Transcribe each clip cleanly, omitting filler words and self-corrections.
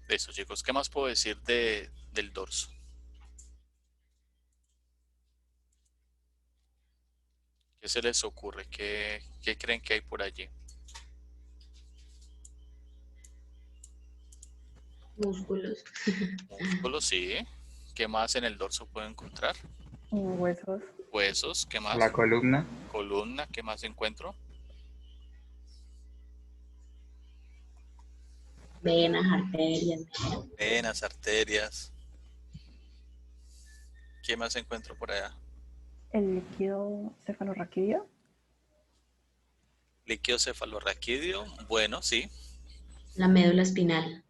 Listo, chicos. ¿Qué más puedo decir del dorso? ¿Qué se les ocurre? ¿Qué creen que hay por allí? Músculos. Músculos, sí. ¿Qué más en el dorso puedo encontrar? Huesos. Huesos, ¿qué La más? columna, Columna, ¿qué más encuentro? Venas, arterias. Venas, arterias. ¿Qué más encuentro por allá? El líquido cefalorraquídeo. Líquido cefalorraquídeo, bueno, sí. La médula espinal.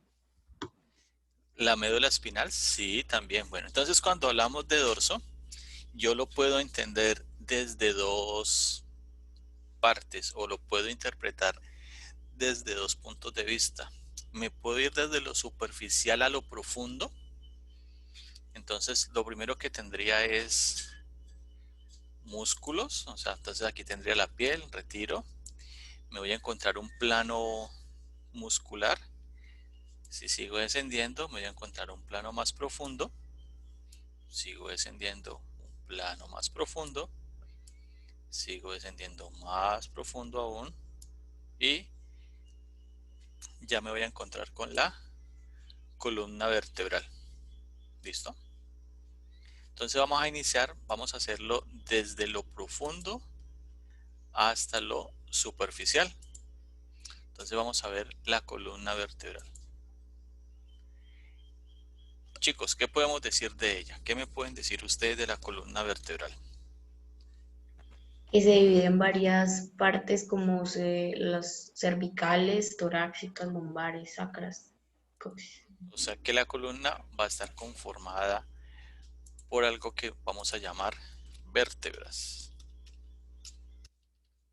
La médula espinal, sí, también. Bueno, entonces cuando hablamos de dorso, yo lo puedo entender desde dos partes o lo puedo interpretar desde dos puntos de vista. Me puedo ir desde lo superficial a lo profundo. Entonces, lo primero que tendría es músculos, o sea, entonces aquí tendría la piel, retiro. Me voy a encontrar un plano muscular. Si sigo descendiendo, me voy a encontrar un plano más profundo. Sigo descendiendo, un plano más profundo. Sigo descendiendo más profundo aún. Y ya me voy a encontrar con la columna vertebral. ¿Listo? Entonces vamos a iniciar, vamos a hacerlo desde lo profundo hasta lo superficial. Entonces vamos a ver la columna vertebral. Chicos, ¿qué podemos decir de ella? ¿Qué me pueden decir ustedes de la columna vertebral? Que se divide en varias partes como las cervicales, torácicas, lumbares, sacras. O sea que la columna va a estar conformada por algo que vamos a llamar vértebras.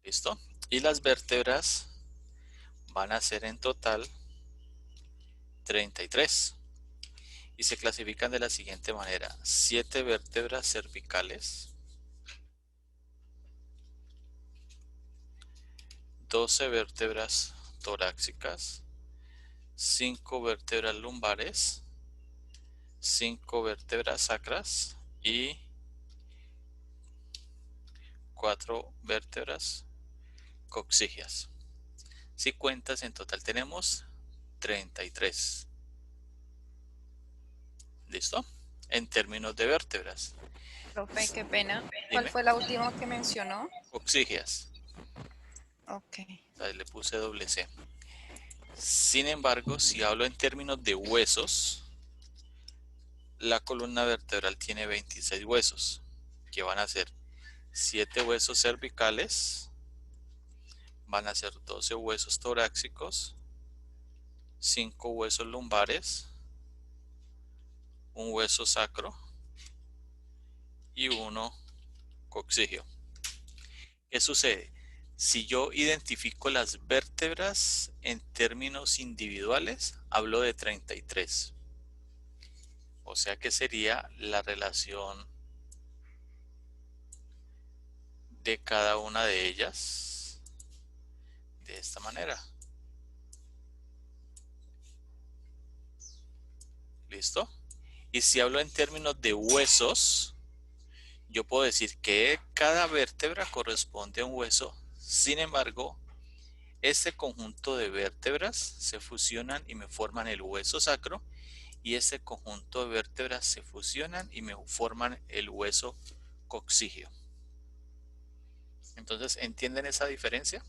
¿Listo? Y las vértebras van a ser en total 33. Y se clasifican de la siguiente manera: 7 vértebras cervicales, 12 vértebras torácicas, 5 vértebras lumbares, 5 vértebras sacras y 4 vértebras coxígeas. Si cuentas, en total tenemos 33. ¿Listo? En términos de vértebras. Profe, qué pena. ¿Cuál Dime, fue la última que mencionó? coxígeas. Ok. Ahí le puse doble C. Sin embargo, si hablo en términos de huesos, la columna vertebral tiene 26 huesos, que van a ser 7 huesos cervicales, van a ser 12 huesos torácicos, 5 huesos lumbares, un hueso sacro y uno coxígeo. ¿Qué sucede? Si yo identifico las vértebras en términos individuales, hablo de 33. O sea que sería la relación de cada una de ellas de esta manera. ¿Listo? Y si hablo en términos de huesos, yo puedo decir que cada vértebra corresponde a un hueso. Sin embargo, este conjunto de vértebras se fusionan y me forman el hueso sacro, y este conjunto de vértebras se fusionan y me forman el hueso coxígeo. Entonces, ¿entienden esa diferencia?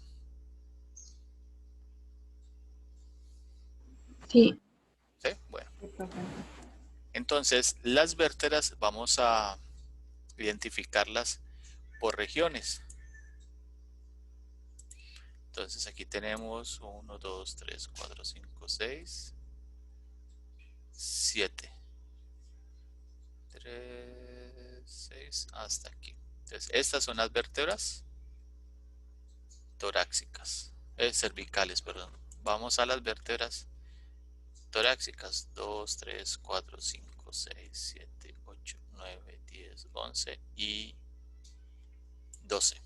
Sí, ¿Sí? Bueno. Sí, profe. Entonces, las vértebras vamos a identificarlas por regiones. Entonces aquí tenemos 1, 2, 3, 4, 5, 6, 7. 3, 6, hasta aquí. Entonces estas son las vértebras torácicas, cervicales, perdón. Vamos a las vértebras torácicas: 2, 3, 4, 5, 6, 7, 8, 9, 10, 11 y 12.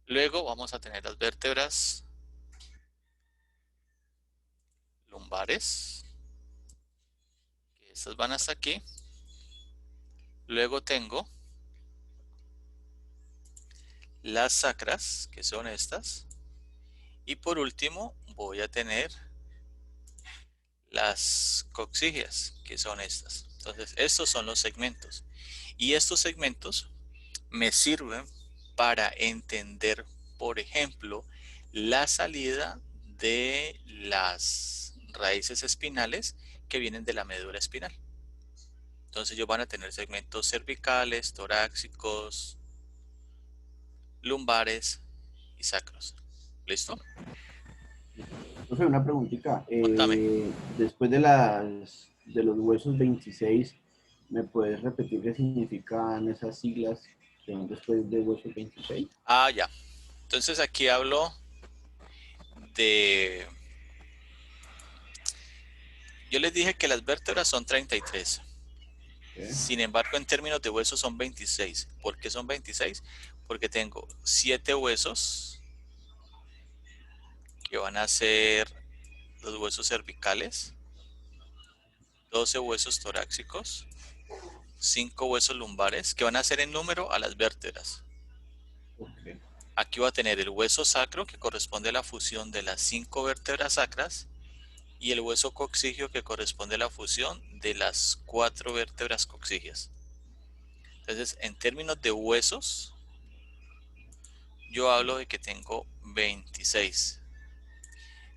Luego vamos a tener las vértebras lumbares, Estas van hasta aquí. Luego tengo las sacras, que son estas. Y por último voy a tener las coxígeas, que son estas. Entonces, estos son los segmentos. Y estos segmentos me sirven para entender, por ejemplo, la salida de las raíces espinales que vienen de la médula espinal. Entonces ellos van a tener segmentos cervicales, torácicos, lumbares y sacros. ¿Listo? Profe, una preguntita. Contame. Después de los huesos 26, ¿me puedes repetir qué significan esas siglas que van después de huesos 26? Ah, ya. Entonces aquí hablo de... Yo les dije que las vértebras son 33. ¿Qué? Sin embargo, en términos de huesos son 26. ¿Por qué son 26? Porque tengo 7 huesos que van a ser los huesos cervicales, 12 huesos torácicos, 5 huesos lumbares que van a ser en número a las vértebras. Okay. Aquí va a tener el hueso sacro que corresponde a la fusión de las 5 vértebras sacras y el hueso coxígeo que corresponde a la fusión de las 4 vértebras coxígeas. Entonces, en términos de huesos, yo hablo de que tengo 26.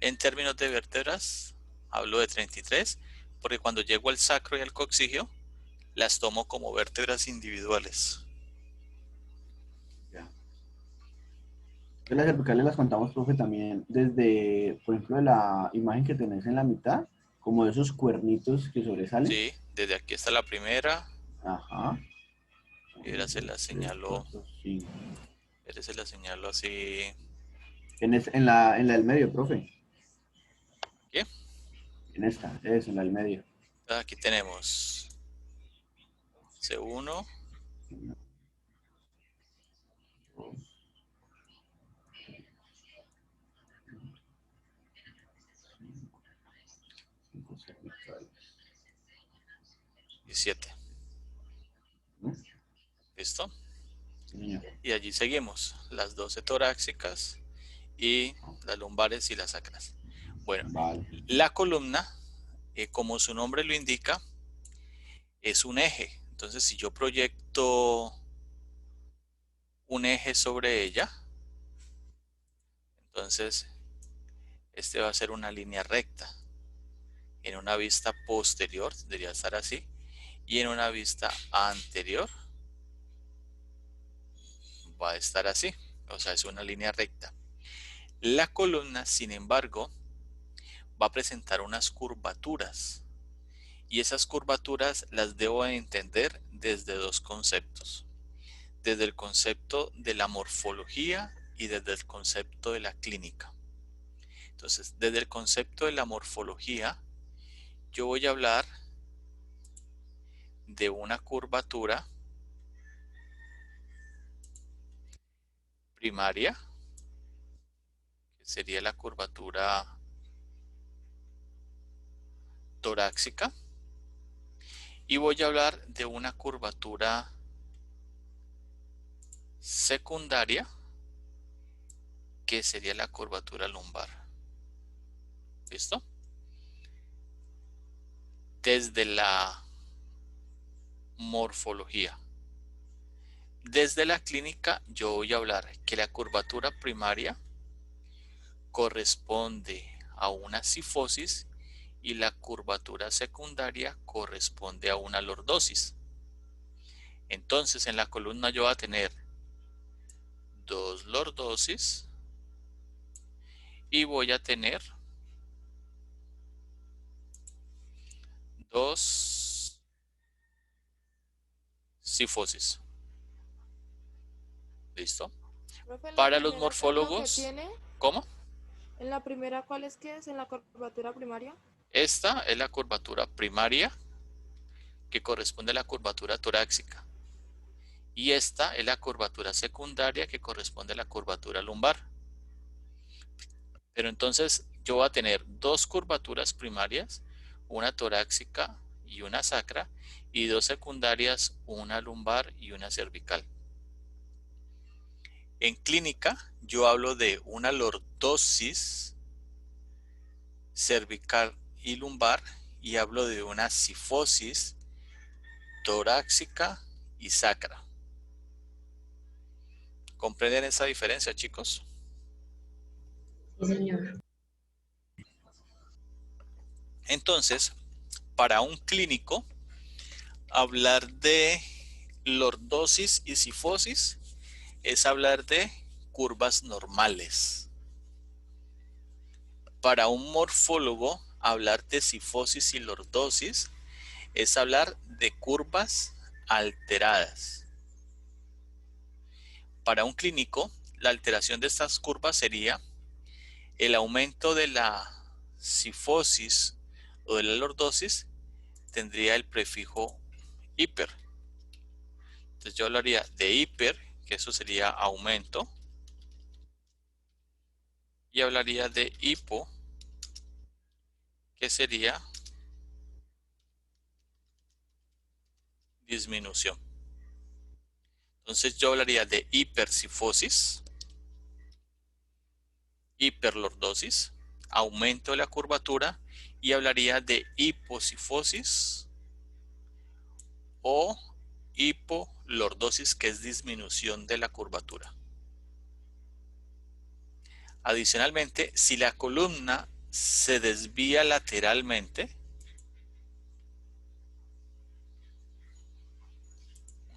En términos de vértebras, hablo de 33, porque cuando llego al sacro y al coxígeo, las tomo como vértebras individuales. Ya. De las cervicales las contamos, profe, también desde, por ejemplo, de la imagen que tenés en la mitad, como de esos cuernitos que sobresalen. Sí, desde aquí está la primera. Ajá. Y ahora se la señalo. 3, 4, 5. Ahora se la señalo así. En la del medio, profe. ¿Qué? En esta, es en la del medio. Aquí tenemos C1, 7. ¿Listo? Sí, Y allí seguimos, las 12 torácicas y las lumbares y las sacras. Bueno, vale. la columna, como su nombre lo indica, es un eje. Entonces, si yo proyecto un eje sobre ella, entonces este va a ser una línea recta. En una vista posterior debería estar así, y en una vista anterior va a estar así, o sea, es una línea recta. La columna, sin embargo, va a presentar unas curvaturas, y esas curvaturas las debo entender desde dos conceptos: desde el concepto de la morfología y desde el concepto de la clínica. Entonces, desde el concepto de la morfología, yo voy a hablar de una curvatura primaria, que sería la curvatura torácica, y voy a hablar de una curvatura secundaria, que sería la curvatura lumbar. ¿Listo? Desde la morfología. Desde la clínica, yo voy a hablar que la curvatura primaria corresponde a una cifosis y la curvatura secundaria corresponde a una lordosis. Entonces, en la columna yo voy a tener 2 lordosis y voy a tener 2 cifosis. ¿Listo? Profe, en la Para los primera, ¿qué es lo que morfólogos, tiene? ¿cómo? En la primera, ¿cuál es que es? En la curvatura primaria. Esta es la curvatura primaria, que corresponde a la curvatura torácica. Y esta es la curvatura secundaria, que corresponde a la curvatura lumbar. Pero entonces yo voy a tener 2 curvaturas primarias, una torácica y una sacra, y 2 secundarias, una lumbar y una cervical. En clínica, yo hablo de una lordosis cervical y lumbar, y hablo de una cifosis torácica y sacra. ¿Comprenden esa diferencia, chicos? Sí, señor. Entonces, para un clínico, hablar de lordosis y cifosis es hablar de curvas normales. Para un morfólogo, hablar de cifosis y lordosis es hablar de curvas alteradas. Para un clínico, la alteración de estas curvas sería el aumento de la cifosis o de la lordosis, tendría el prefijo hiper. Entonces yo hablaría de hiper, que eso sería aumento, y hablaría de hipo, que sería disminución. Entonces yo hablaría de hipercifosis, hiperlordosis, aumento de la curvatura, y hablaría de hipocifosis o hipolordosis, que es disminución de la curvatura. Adicionalmente, si la columna se desvía lateralmente,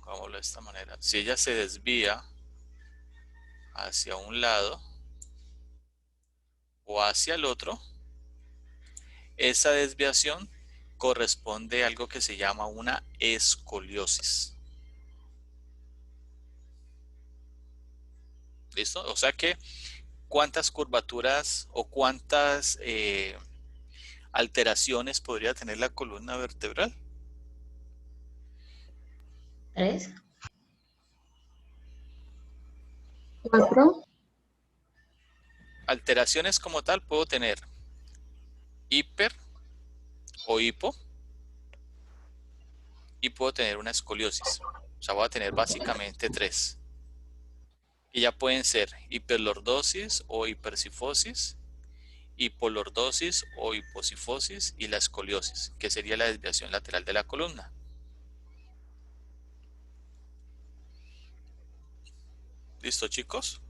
pongámoslo de esta manera, si ella se desvía hacia un lado o hacia el otro, esa desviación corresponde a algo que se llama una escoliosis. ¿Listo? O sea que, ¿cuántas curvaturas o cuántas alteraciones podría tener la columna vertebral? 3. 4. Alteraciones como tal puedo tener hiper o hipo, y puedo tener una escoliosis. O sea, voy a tener básicamente 3. Y ya pueden ser hiperlordosis o hipercifosis, hipolordosis o hipocifosis, y la escoliosis, que sería la desviación lateral de la columna. ¿Listo, chicos?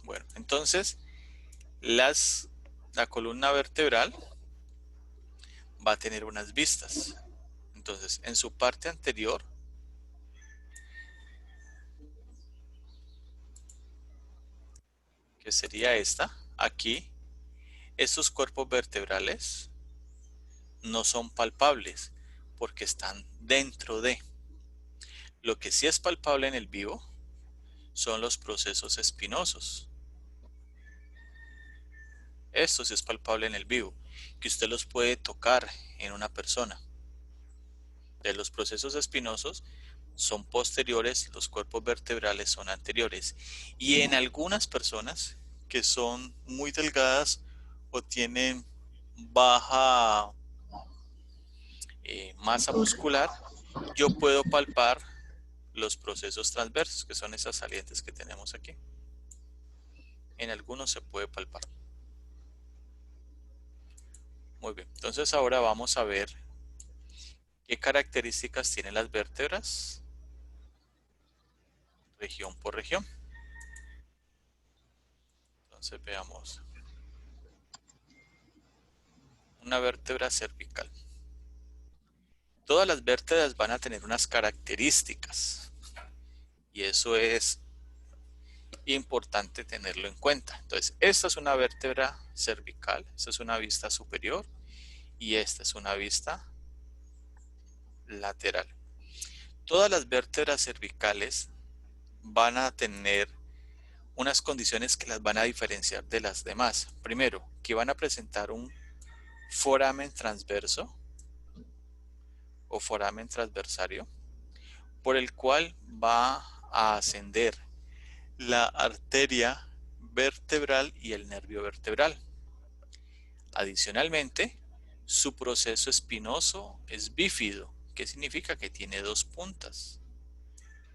Bueno, entonces la columna vertebral va a tener unas vistas. Entonces, en su parte anterior, que sería esta, aquí, estos cuerpos vertebrales no son palpables porque están dentro de. Lo que sí es palpable en el vivo son los procesos espinosos. Esto sí es palpable en el vivo, que usted los puede tocar en una persona. De los procesos espinosos son posteriores, los cuerpos vertebrales son anteriores. Y en algunas personas que son muy delgadas o tienen baja masa muscular, yo puedo palpar los procesos transversos, que son esas salientes que tenemos aquí. En algunos se puede palpar. Muy bien, entonces ahora vamos a ver qué características tienen las vértebras, región por región. Entonces veamos. Una vértebra cervical. Todas las vértebras van a tener unas características, y eso es importante tenerlo en cuenta. Entonces, esta es una vértebra cervical, esta es una vista superior y esta es una vista lateral. Todas las vértebras cervicales van a tener unas condiciones que las van a diferenciar de las demás. Primero, que van a presentar un foramen transverso o foramen transversario, por el cual va a ascender la arteria vertebral y el nervio vertebral. Adicionalmente, su proceso espinoso es bífido. ¿Qué significa? Que tiene dos puntas.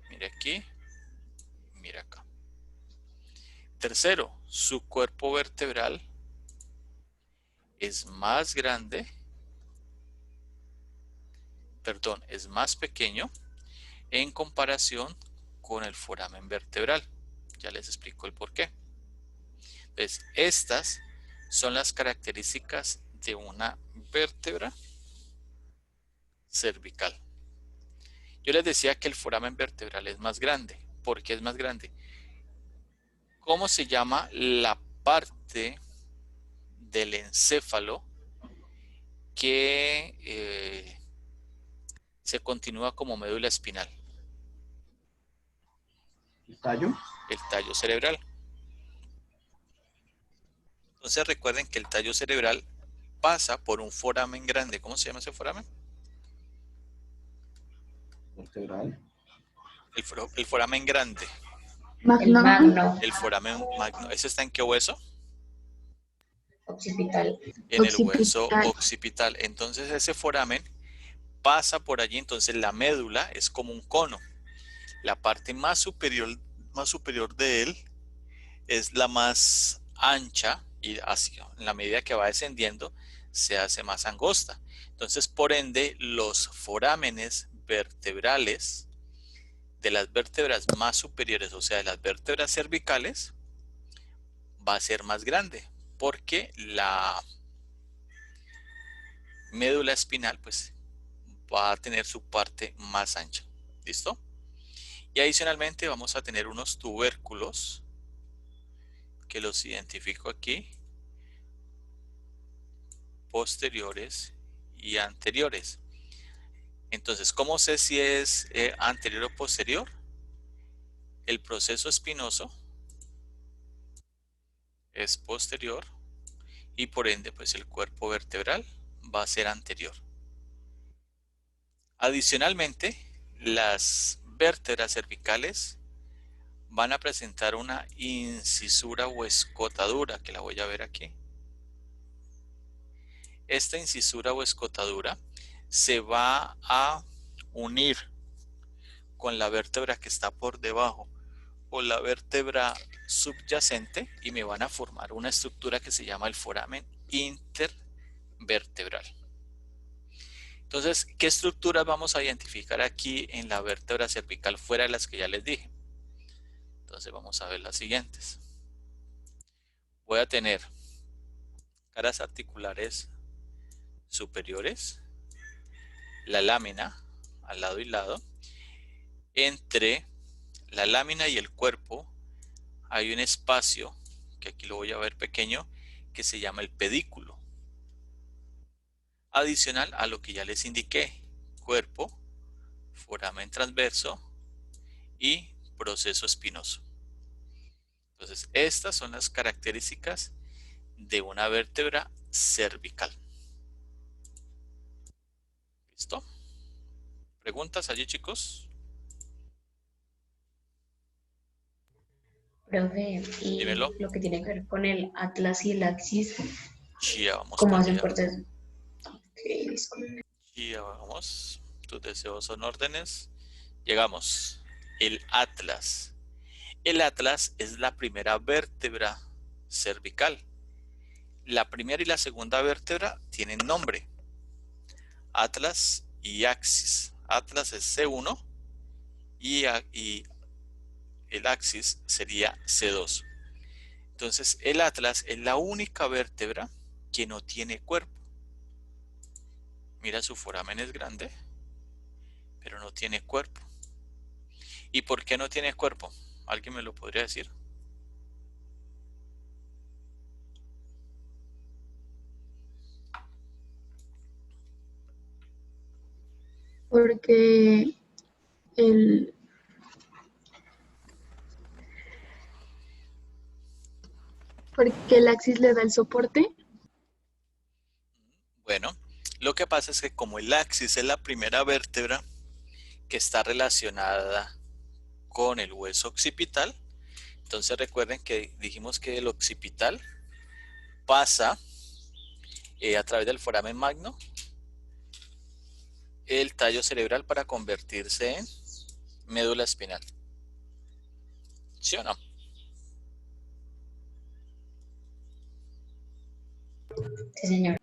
Mira aquí, mira acá. Tercero, su cuerpo vertebral es más grande, perdón, es más pequeño en comparación con el foramen vertebral. Ya les explico el por qué. Entonces, estas son las características de una vértebra cervical. Yo les decía que el foramen vertebral es más grande. ¿Por qué es más grande? ¿Cómo se llama la parte del encéfalo que se continúa como médula espinal? ¿El tallo? El tallo cerebral. Entonces recuerden que el tallo cerebral pasa por un foramen grande. ¿Cómo se llama ese foramen? Vertebral. El foramen grande. El Magno. magno El foramen magno. ¿Ese está en qué hueso? occipital. En el hueso Occipital. occipital. Entonces ese foramen pasa por allí. Entonces la médula es como un cono. La parte más superior de él es la más ancha y en la medida que va descendiendo se hace más angosta. Entonces, por ende, los forámenes vertebrales de las vértebras más superiores, o sea, de las vértebras cervicales, va a ser más grande porque la médula espinal pues va a tener su parte más ancha. ¿Listo? Y adicionalmente vamos a tener unos tubérculos que los identifico aquí, posteriores y anteriores. Entonces, ¿cómo sé si es anterior o posterior? El proceso espinoso es posterior y por ende pues el cuerpo vertebral va a ser anterior. Adicionalmente, las vértebras cervicales van a presentar una incisura o escotadura, que la voy a ver aquí. Esta incisura o escotadura se va a unir con la vértebra que está por debajo o la vértebra subyacente y me van a formar una estructura que se llama el foramen intervertebral. Entonces, ¿qué estructuras vamos a identificar aquí en la vértebra cervical fuera de las que ya les dije? Entonces vamos a ver las siguientes. Voy a tener caras articulares superiores, la lámina al lado y lado. Entre la lámina y el cuerpo hay un espacio, que aquí lo voy a ver pequeño, que se llama el pedículo. Adicional a lo que ya les indiqué, cuerpo, foramen transverso y proceso espinoso. Entonces, estas son las características de una vértebra cervical. ¿Listo? ¿Preguntas allí, chicos? Profe, y Dímelo. lo que tiene que ver con el atlas y el axis, Ya vamos ¿cómo para hacen allá. proceso? Ok, disculpe. Ya vamos. Tus deseos son órdenes. Llegamos. El atlas. El atlas es la primera vértebra cervical. La primera y la segunda vértebra tienen nombre. Atlas y axis. Atlas es C1 y el axis sería C2. Entonces, el atlas es la única vértebra que no tiene cuerpo. Mira, su foramen es grande, pero no tiene cuerpo. ¿Y por qué no tiene cuerpo? ¿Alguien me lo podría decir? Porque el, porque el axis le da el soporte. Bueno, lo que pasa es que como el axis es la primera vértebra que está relacionada con el hueso occipital, entonces recuerden que dijimos que el occipital pasa a través del foramen magno el tallo cerebral para convertirse en médula espinal. ¿Sí o no? Sí, señor.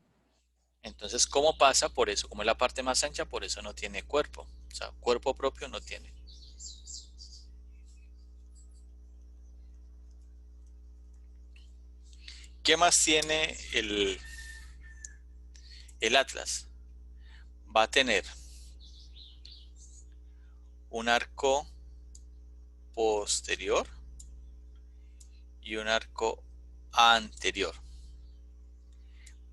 Entonces, ¿cómo pasa? Por eso, como es la parte más ancha, por eso no tiene cuerpo. O sea, cuerpo propio no tiene. ¿Qué más tiene el atlas? Va a tener un arco posterior y un arco anterior.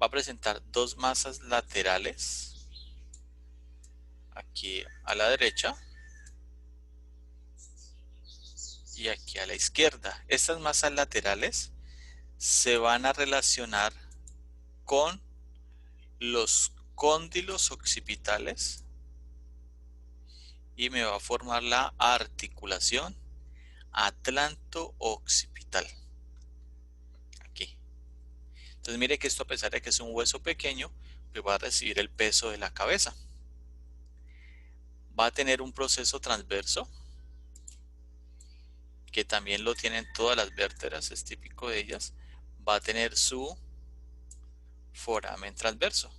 Va a presentar dos masas laterales, aquí a la derecha y aquí a la izquierda. Estas masas laterales se van a relacionar con los cóndilos occipitales y me va a formar la articulación atlanto-occipital. Aquí. Entonces mire que esto, a pesar de que es un hueso pequeño, pues va a recibir el peso de la cabeza. Va a tener un proceso transverso, que también lo tienen todas las vértebras, es típico de ellas. Va a tener su foramen transverso.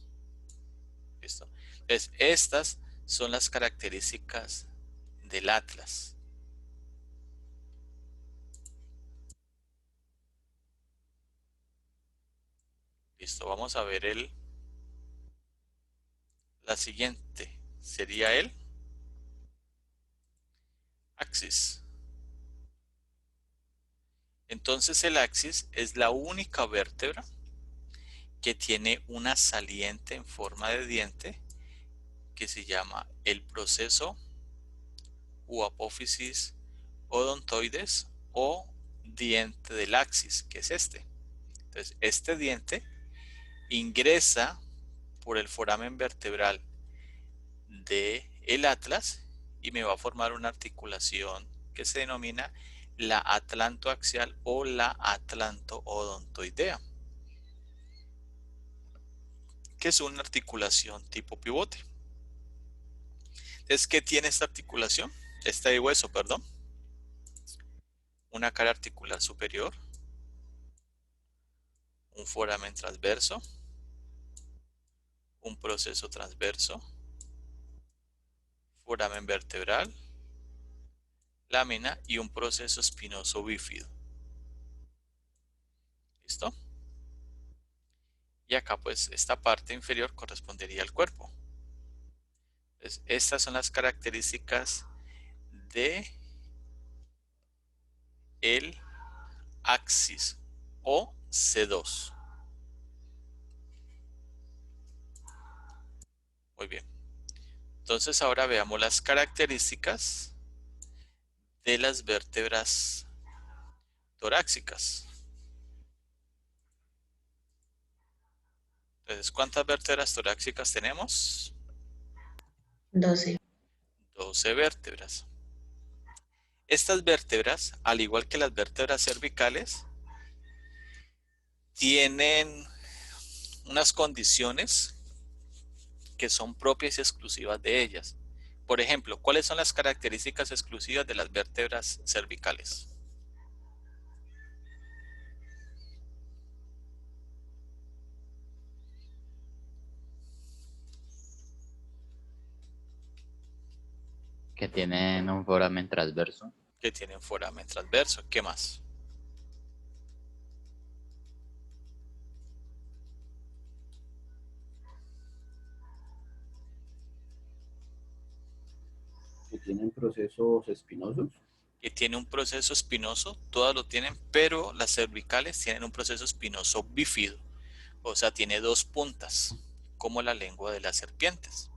¿Listo? Entonces, estas son las características del atlas. Listo, vamos a ver la siguiente. Sería el axis. Entonces el axis es la única vértebra que tiene una saliente en forma de diente que se llama el proceso u apófisis odontoides o diente del axis, que es este. Entonces este diente ingresa por el foramen vertebral del atlas y me va a formar una articulación que se denomina la atlantoaxial o la atlanto-odontoidea, que es una articulación tipo pivote. Entonces, ¿qué tiene esta articulación? Este hueso, perdón. Una cara articular superior, un foramen transverso, un proceso transverso, foramen vertebral, lámina y un proceso espinoso bífido. ¿Listo? Y acá pues esta parte inferior correspondería al cuerpo. Entonces, estas son las características de el axis o C2. Muy bien. Entonces ahora veamos las características de las vértebras torácicas. Entonces, ¿cuántas vértebras torácicas tenemos? 12. 12 vértebras. Estas vértebras, al igual que las vértebras cervicales, tienen unas condiciones que son propias y exclusivas de ellas. Por ejemplo, ¿cuáles son las características exclusivas de las vértebras cervicales? Que tienen un foramen transverso. Que tienen foramen transverso. ¿Qué más? Que tienen procesos espinosos. Que tiene un proceso espinoso, todas lo tienen, pero las cervicales tienen un proceso espinoso bífido, o sea, tiene dos puntas, como la lengua de las serpientes.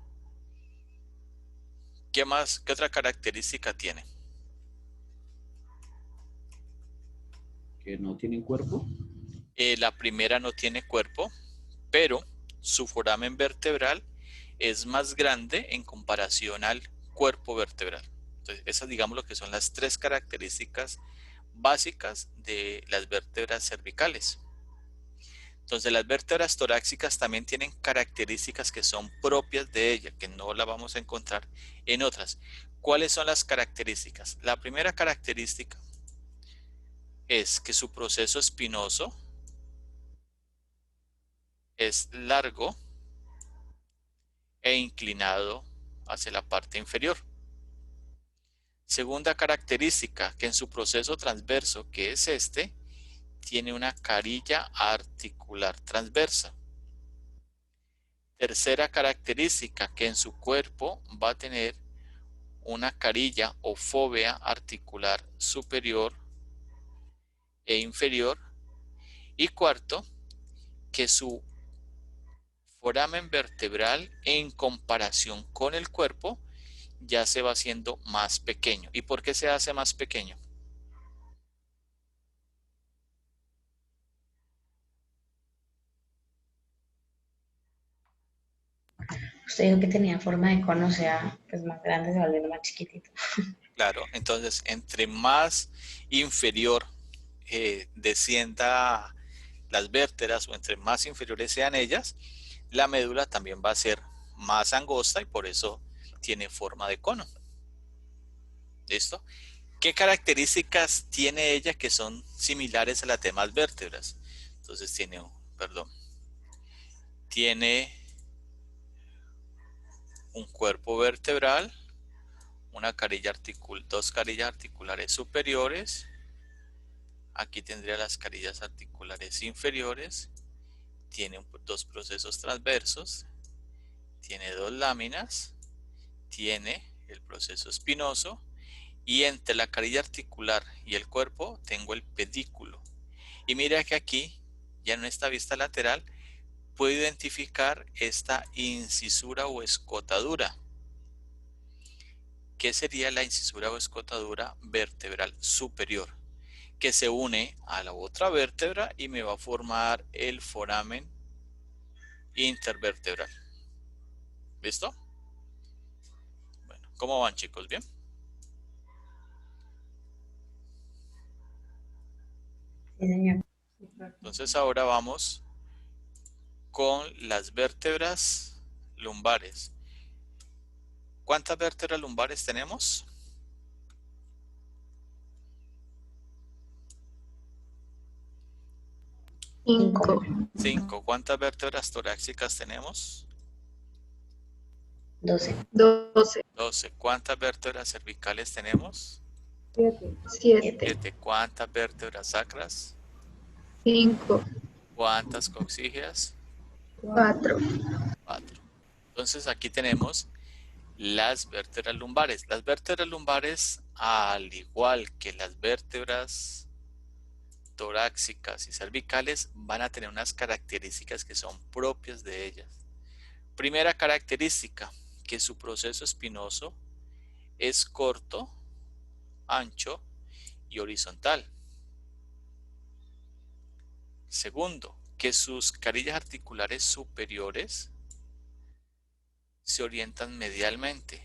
¿Qué más? ¿Qué otra característica tiene? Que no tienen cuerpo. La primera no tiene cuerpo, pero su foramen vertebral es más grande en comparación al cuerpo vertebral. Entonces, esas digamos lo que son las tres características básicas de las vértebras cervicales. Entonces las vértebras torácicas también tienen características que son propias de ella, que no las vamos a encontrar en otras. ¿Cuáles son las características? La primera característica es que su proceso espinoso es largo e inclinado hacia la parte inferior. Segunda característica, que en su proceso transverso, que es este, tiene una carilla articular transversa. Tercera característica, que en su cuerpo va a tener una carilla o fóvea articular superior e inferior. Y cuarto, que su foramen vertebral en comparación con el cuerpo ya se va haciendo más pequeño. ¿Y por qué se hace más pequeño? Usted dijo que tenía forma de cono, o sea, pues más grande se va volviendo más chiquitito. Claro, entonces entre más inferior descienda las vértebras o entre más inferiores sean ellas, la médula también va a ser más angosta y por eso tiene forma de cono. ¿Listo? ¿Qué características tiene ella que son similares a las demás vértebras? Entonces tiene un cuerpo vertebral, dos carillas articulares superiores. Aquí tendría las carillas articulares inferiores. Tiene dos procesos transversos. Tiene dos láminas. Tiene el proceso espinoso. Y entre la carilla articular y el cuerpo tengo el pedículo. Y mira que aquí, ya en esta vista lateral, puedo identificar esta incisura o escotadura. ¿Qué sería la incisura o escotadura vertebral superior? Que se une a la otra vértebra y me va a formar el foramen intervertebral. ¿Listo? Bueno, ¿cómo van, chicos? ¿Bien? Sí, señor. Entonces ahora vamos con las vértebras lumbares. ¿Cuántas vértebras lumbares tenemos? 5. 5. ¿Cuántas vértebras torácicas tenemos? 12. 12. 12. ¿Cuántas vértebras cervicales tenemos? 7. 7. 7. ¿Cuántas vértebras sacras? 5. ¿Cuántas coxígeas? 4. 4. Entonces aquí tenemos las vértebras lumbares. Las vértebras lumbares, al igual que las vértebras torácicas y cervicales, van a tener unas características que son propias de ellas. Primera característica, que su proceso espinoso es corto, ancho y horizontal. Segundo, que sus carillas articulares superiores se orientan medialmente.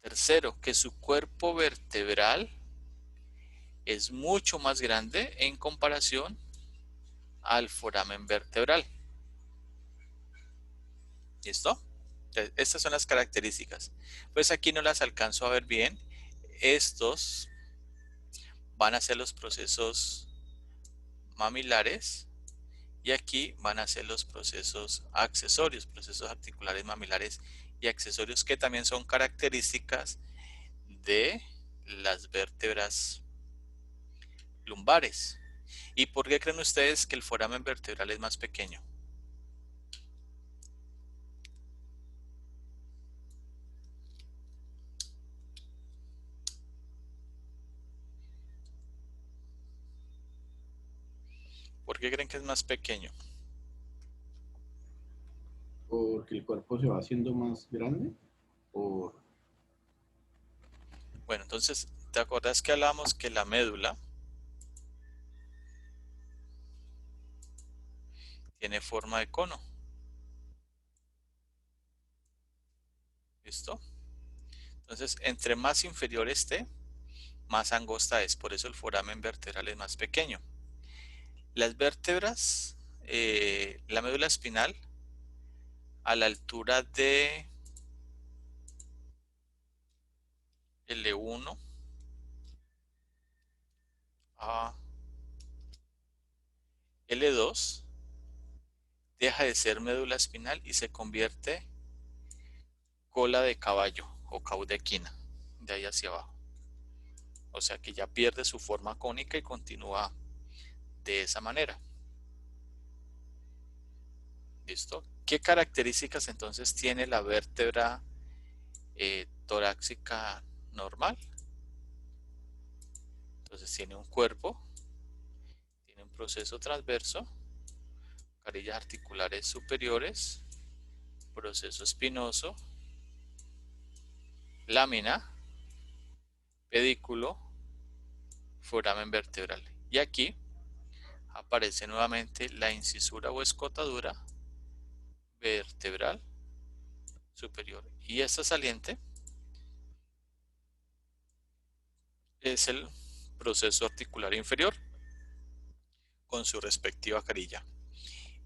Tercero, que su cuerpo vertebral es mucho más grande en comparación al foramen vertebral. ¿Listo? Entonces, estas son las características. Pues aquí no las alcanzo a ver bien. Estos van a ser los procesos mamilares y aquí van a ser los procesos accesorios, procesos articulares mamilares y accesorios, que también son características de las vértebras lumbares. ¿Y por qué creen ustedes que el foramen vertebral es más pequeño? ¿Por qué creen que es más pequeño? Porque el cuerpo se va haciendo más grande. Por... Bueno, entonces, ¿te acuerdas que hablamos que la médula tiene forma de cono? ¿Listo? Entonces, entre más inferior esté, más angosta es. Por eso el foramen vertebral es más pequeño. Las vértebras, la médula espinal, a la altura de L1 a L2, deja de ser médula espinal y se convierte cola de caballo o caudequina, de ahí hacia abajo. O sea que ya pierde su forma cónica y continúa de esa manera. ¿Listo? ¿Qué características entonces tiene la vértebra torácica normal? Entonces tiene un cuerpo, tiene un proceso transverso, carillas articulares superiores, proceso espinoso, lámina, pedículo, foramen vertebral. Y aquí aparece nuevamente la incisura o escotadura vertebral superior. Y esta saliente es el proceso articular inferior con su respectiva carilla.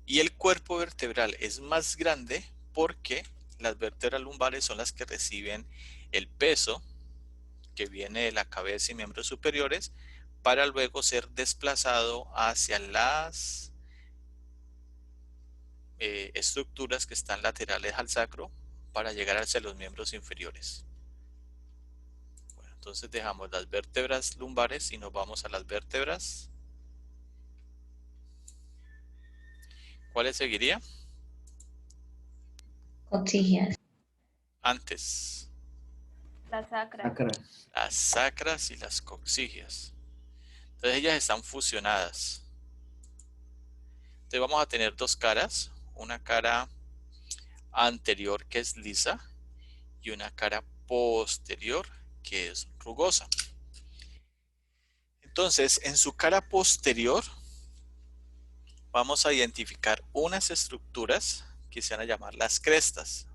Y el cuerpo vertebral es más grande porque las vértebras lumbares son las que reciben el peso que viene de la cabeza y miembros superiores para luego ser desplazado hacia las estructuras que están laterales al sacro para llegar hacia los miembros inferiores. Bueno, entonces dejamos las vértebras lumbares y nos vamos a las vértebras. ¿Cuáles seguiría? Coxígeas. Antes. La sacra. Sacras. Las sacras y las coxígeas. Entonces ellas están fusionadas. Entonces vamos a tener dos caras. Una cara anterior que es lisa y una cara posterior que es rugosa. Entonces en su cara posterior vamos a identificar unas estructuras que se van a llamar las crestas.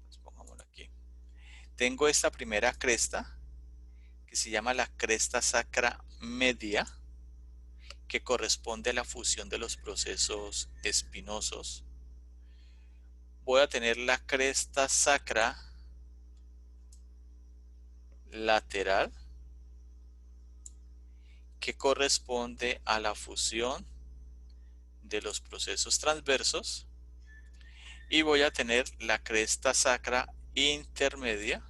Pues pongámoslo aquí. Tengo esta primera cresta que se llama la cresta sacra media, que corresponde a la fusión de los procesos espinosos. Voy a tener la cresta sacra lateral, que corresponde a la fusión de los procesos transversos. Y voy a tener la cresta sacra intermedia,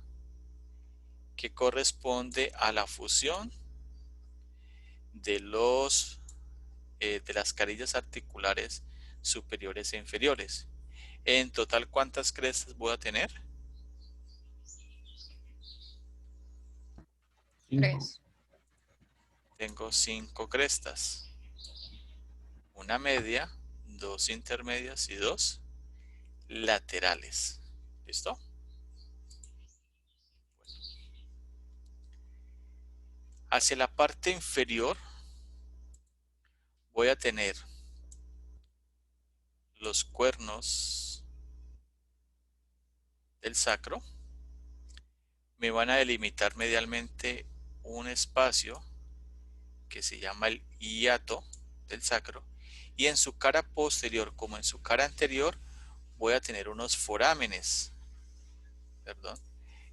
que corresponde a la fusión de las carillas articulares superiores e inferiores. En total, ¿cuántas crestas voy a tener? 5. 3. Tengo 5 crestas. Una media, 2 intermedias y 2 laterales. ¿Listo? Bueno. Hacia la parte inferior voy a tener los cuernos del sacro. Me van a delimitar medialmente un espacio que se llama el hiato del sacro, y en su cara posterior como en su cara anterior voy a tener unos forámenes,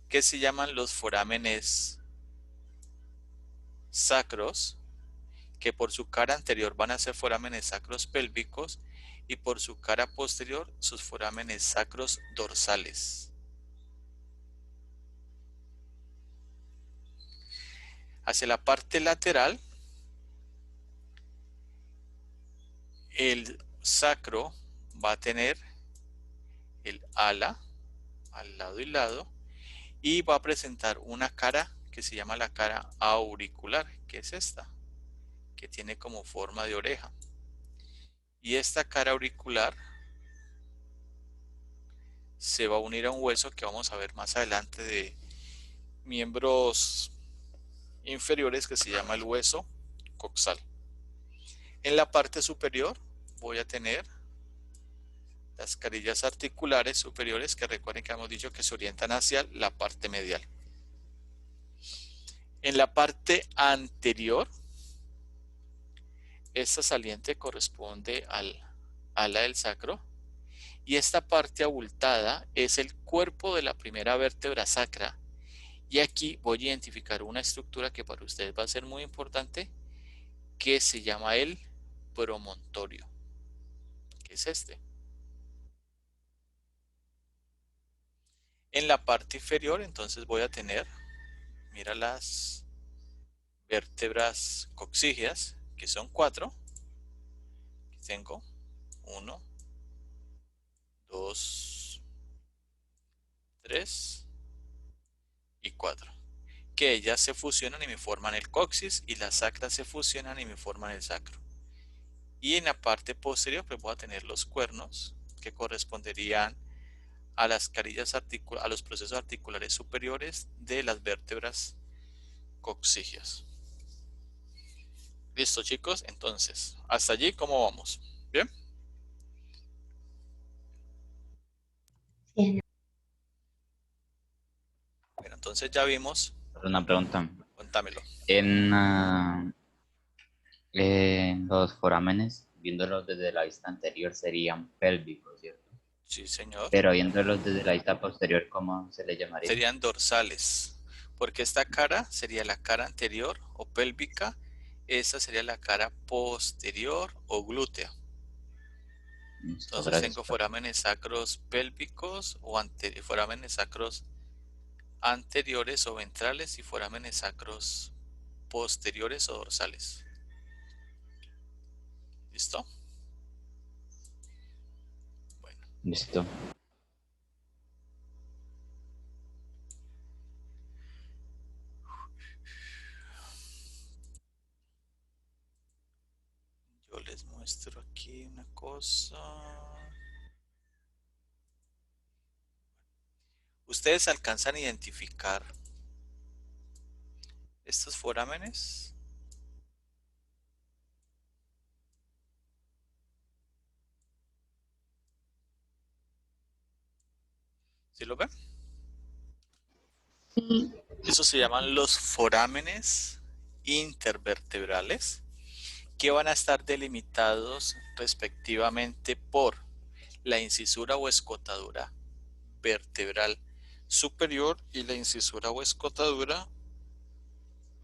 que se llaman los forámenes sacros, que por su cara anterior van a ser forámenes sacros pélvicos y por su cara posterior sus forámenes sacros dorsales. Hacia la parte lateral, el sacro va a tener el ala al lado y lado y va a presentar una cara que se llama la cara auricular, que es esta, que tiene como forma de oreja. Y esta cara auricular se va a unir a un hueso que vamos a ver más adelante de miembros inferiores, que se llama el hueso coxal. En la parte superior voy a tener las carillas articulares superiores, que recuerden que hemos dicho que se orientan hacia la parte medial. En la parte anterior Esta saliente corresponde al ala del sacro. Y esta parte abultada es el cuerpo de la primera vértebra sacra. Y aquí voy a identificar una estructura que para ustedes va a ser muy importante, que se llama el promontorio, que es este. En la parte inferior, entonces voy a tener, mira las vértebras coxígeas, que son 4. Aquí tengo 1, 2, 3 y 4. Que ellas se fusionan y me forman el coxis, y las sacras se fusionan y me forman el sacro. Y en la parte posterior pues voy a tener los cuernos, que corresponderían a las carillas a los procesos articulares superiores de las vértebras coxígeas. Listo, chicos, entonces, hasta allí, ¿cómo vamos? ¿Bien? Bien. Bueno, entonces ya vimos, Una pregunta. cuéntamelo. En los forámenes, viéndolos desde la vista anterior, serían pélvicos, ¿cierto? Sí, señor. Pero viéndolos desde la vista posterior, ¿cómo se le llamaría? Serían dorsales, porque esta cara sería la cara anterior o pélvica, esta sería la cara posterior o glútea. Listo, Entonces gracias. tengo forámenes sacros pélvicos o forámenes sacros anteriores o ventrales y forámenes sacros posteriores o dorsales. ¿Listo? Bueno, Listo. yo les muestro aquí una cosa. ¿Ustedes alcanzan a identificar estos forámenes? ¿Sí lo ven? Sí, Esos se llaman los forámenes intervertebrales, que van a estar delimitados respectivamente por la incisura o escotadura vertebral superior y la incisura o escotadura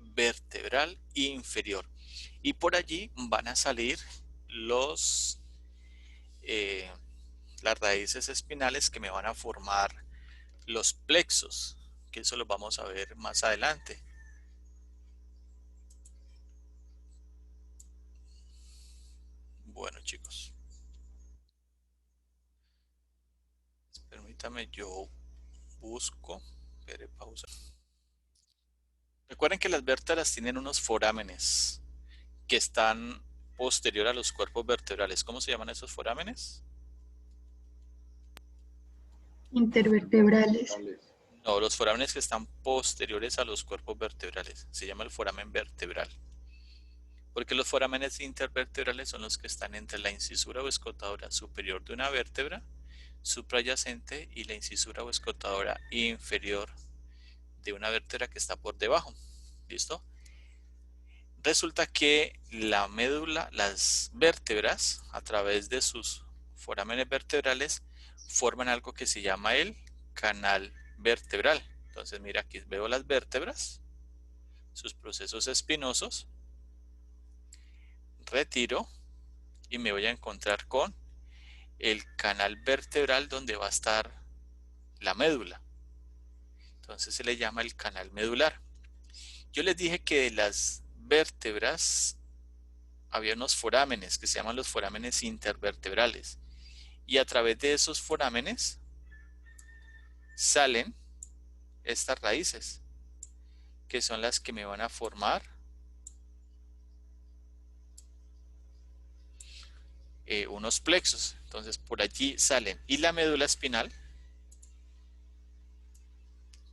vertebral inferior. Y por allí van a salir las raíces espinales que me van a formar los plexos, que eso lo vamos a ver más adelante. Bueno, chicos, permítame, yo busco, espere, pausa. Recuerden que las vértebras tienen unos forámenes que están posterior a los cuerpos vertebrales. ¿Cómo se llaman esos forámenes? intervertebrales. No, los forámenes que están posteriores a los cuerpos vertebrales. Se llama el foramen vertebral. Porque los forámenes intervertebrales son los que están entre la incisura o escotadora superior de una vértebra suprayacente y la incisura o escotadora inferior de una vértebra que está por debajo. ¿Listo? Resulta que la médula, las vértebras, a través de sus forámenes vertebrales, forman algo que se llama el canal vertebral. Entonces, mira, aquí veo las vértebras, sus procesos espinosos, retiro y me voy a encontrar con el canal vertebral donde va a estar la médula. Entonces se le llama el canal medular. Yo les dije que de las vértebras había unos forámenes que se llaman los forámenes intervertebrales. Y a través de esos forámenes salen estas raíces, que son las que me van a formar unos plexos. Entonces por allí salen. Y la médula espinal,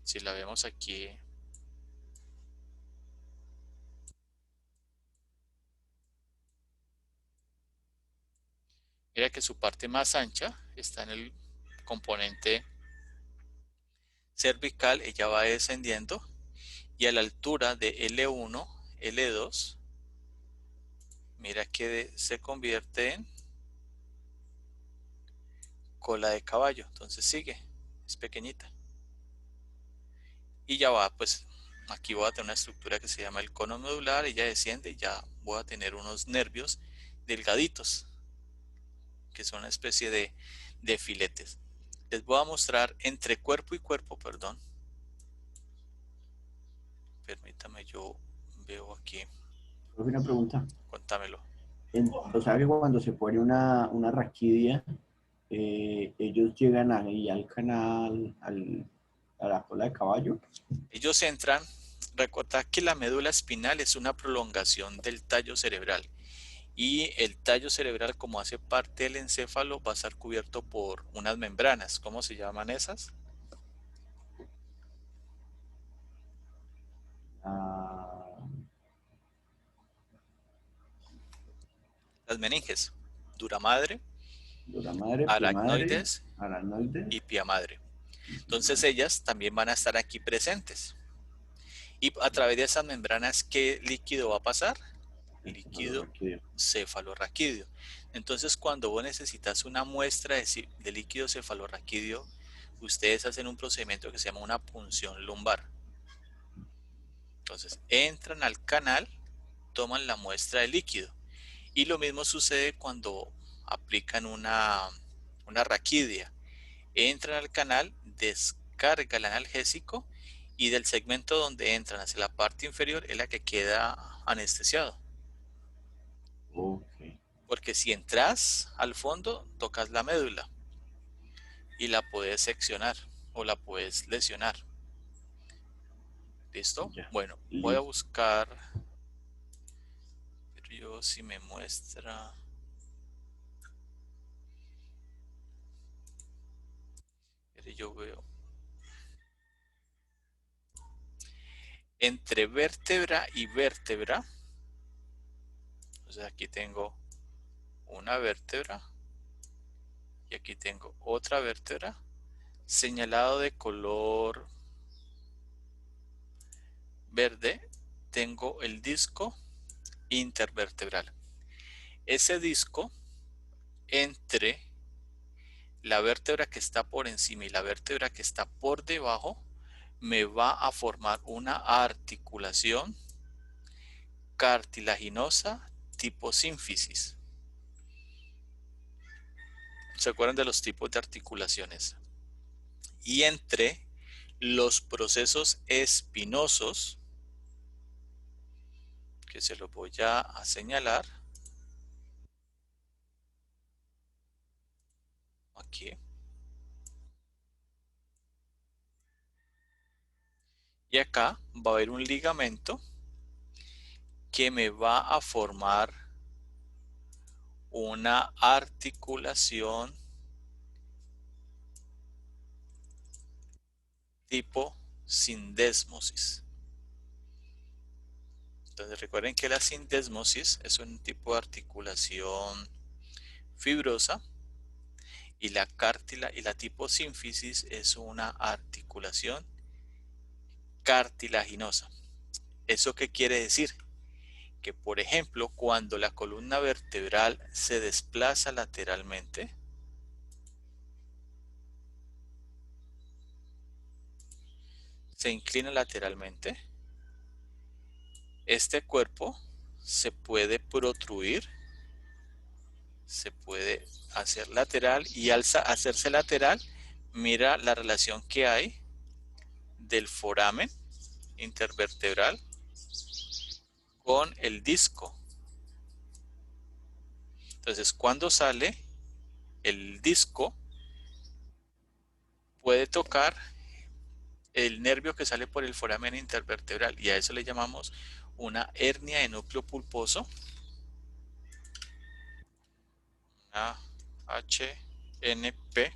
si la vemos aquí, mira que su parte más ancha está en el componente cervical, ella va descendiendo y a la altura de L1, L2, mira que se convierte en cola de caballo. Entonces sigue, es pequeñita. Y ya va, pues aquí voy a tener una estructura que se llama el cono medular y ya desciende y ya voy a tener unos nervios delgaditos, que son una especie de filetes. Les voy a mostrar entre cuerpo y cuerpo, perdón. Permítame, yo veo aquí. Profe, una pregunta. Contámelo. O sea que cuando se pone una raquidia, ellos llegan ahí al canal, a la cola de caballo. Ellos entran, recordad que la médula espinal es una prolongación del tallo cerebral y el tallo cerebral, como hace parte del encéfalo, va a estar cubierto por unas membranas. ¿Cómo se llaman esas? Las meninges, dura madre, Duramadre, aracnoides aracnoides. y pia madre. Entonces ellas también van a estar aquí presentes. Y a través de esas membranas, ¿qué líquido va a pasar? Líquido cefalorraquídeo. Entonces, cuando vos necesitas una muestra de líquido cefalorraquídeo, ustedes hacen un procedimiento que se llama una punción lumbar. Entonces, entran al canal, toman la muestra de líquido. Y lo mismo sucede cuando aplican una raquidia. Entran al canal, descarga el analgésico y del segmento donde entran hacia la parte inferior es la que queda anestesiado. Okay. Porque si entras al fondo, tocas la médula y la puedes seccionar o la puedes lesionar. ¿Listo? Ya. Bueno, voy a buscar. Pero yo si me muestra. Pero yo veo. Entre vértebra y vértebra. O sea, aquí tengo una vértebra y aquí tengo otra vértebra señalado de color verde. Tengo el disco intervertebral. Ese disco entre la vértebra que está por encima y la vértebra que está por debajo me va a formar una articulación cartilaginosa tipo sínfisis. ¿Se acuerdan de los tipos de articulaciones? Y entre los procesos espinosos, que se los voy a señalar aquí. Y acá va a haber un ligamento que me va a formar una articulación tipo sindesmosis. Entonces recuerden que la sindesmosis es un tipo de articulación fibrosa y la tipo sínfisis es una articulación cartilaginosa. ¿Eso qué quiere decir? Que por ejemplo, cuando la columna vertebral se desplaza lateralmente, se inclina lateralmente, este cuerpo se puede protruir, se puede hacer lateral y al hacerse lateral, mira la relación que hay del foramen intervertebral con el disco. Entonces, cuando sale el disco, puede tocar el nervio que sale por el foramen intervertebral y a eso le llamamos una hernia de núcleo pulposo, una HNP.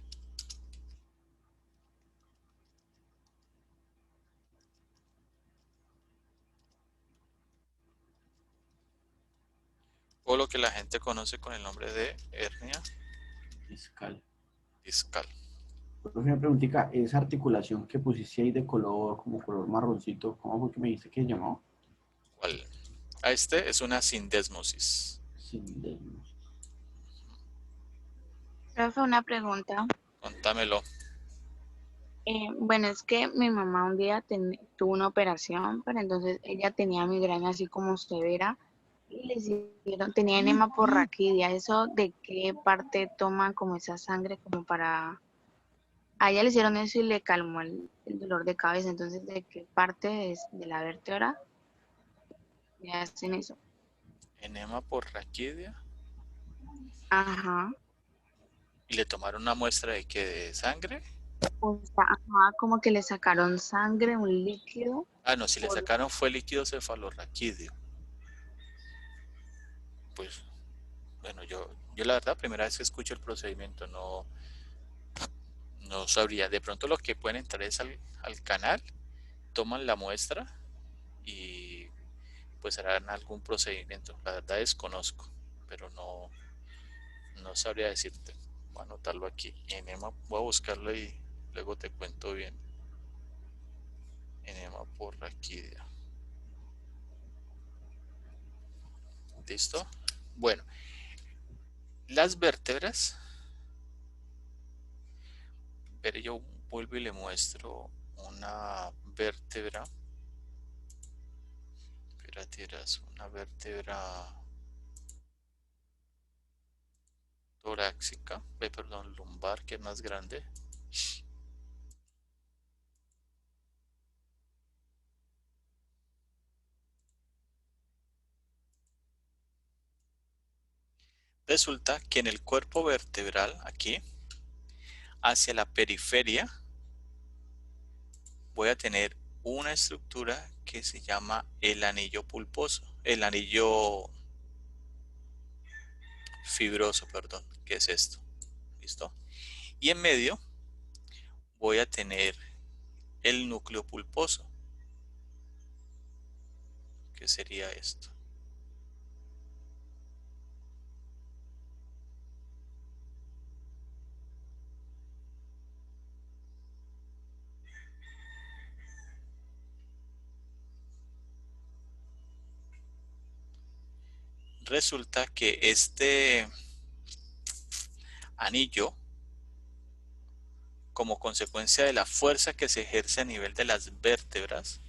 O lo que la gente conoce con el nombre de hernia Discal. discal. Una preguntita, esa articulación que pusiste ahí de color, como color marroncito, ¿cómo fue que me dijiste que se llamó? ¿Cuál? A este es una sindesmosis. Sindelius. Profe, una pregunta. Contámelo. Bueno, es que mi mamá un día tuvo una operación, pero entonces ella tenía migraña así como severa y le hicieron, tenía enema por raquidia. ¿Eso de qué parte toman como esa sangre como para... A ella le hicieron eso y le calmó el dolor de cabeza. Entonces, ¿de qué parte de la vértebra le hacen eso? Enema por raquidia. Ajá. ¿Y le tomaron una muestra de qué? ¿De sangre? O sea, ajá, como que le sacaron sangre, un líquido. Ah, no, si le sacaron fue líquido cefalorraquídeo. Pues, bueno, yo la verdad, primera vez que escucho el procedimiento, no sabría. De pronto lo que pueden entrar es al canal, toman la muestra y pues harán algún procedimiento. La verdad desconozco, pero no sabría decirte. Voy a anotarlo aquí. Enema, voy a buscarlo y luego te cuento bien. Enema por raquidia. ¿Listo? Bueno, las vértebras. Pero yo vuelvo y le muestro una vértebra. Espérate, una vértebra torácica, perdón, lumbar, que es más grande. Resulta que en el cuerpo vertebral, aquí, hacia la periferia, voy a tener una estructura que se llama el anillo pulposo, el anillo fibroso, perdón, que es esto. ¿Listo? Y en medio voy a tener el núcleo pulposo, que sería esto. Resulta que este anillo, como consecuencia de la fuerza que se ejerce a nivel de las vértebras,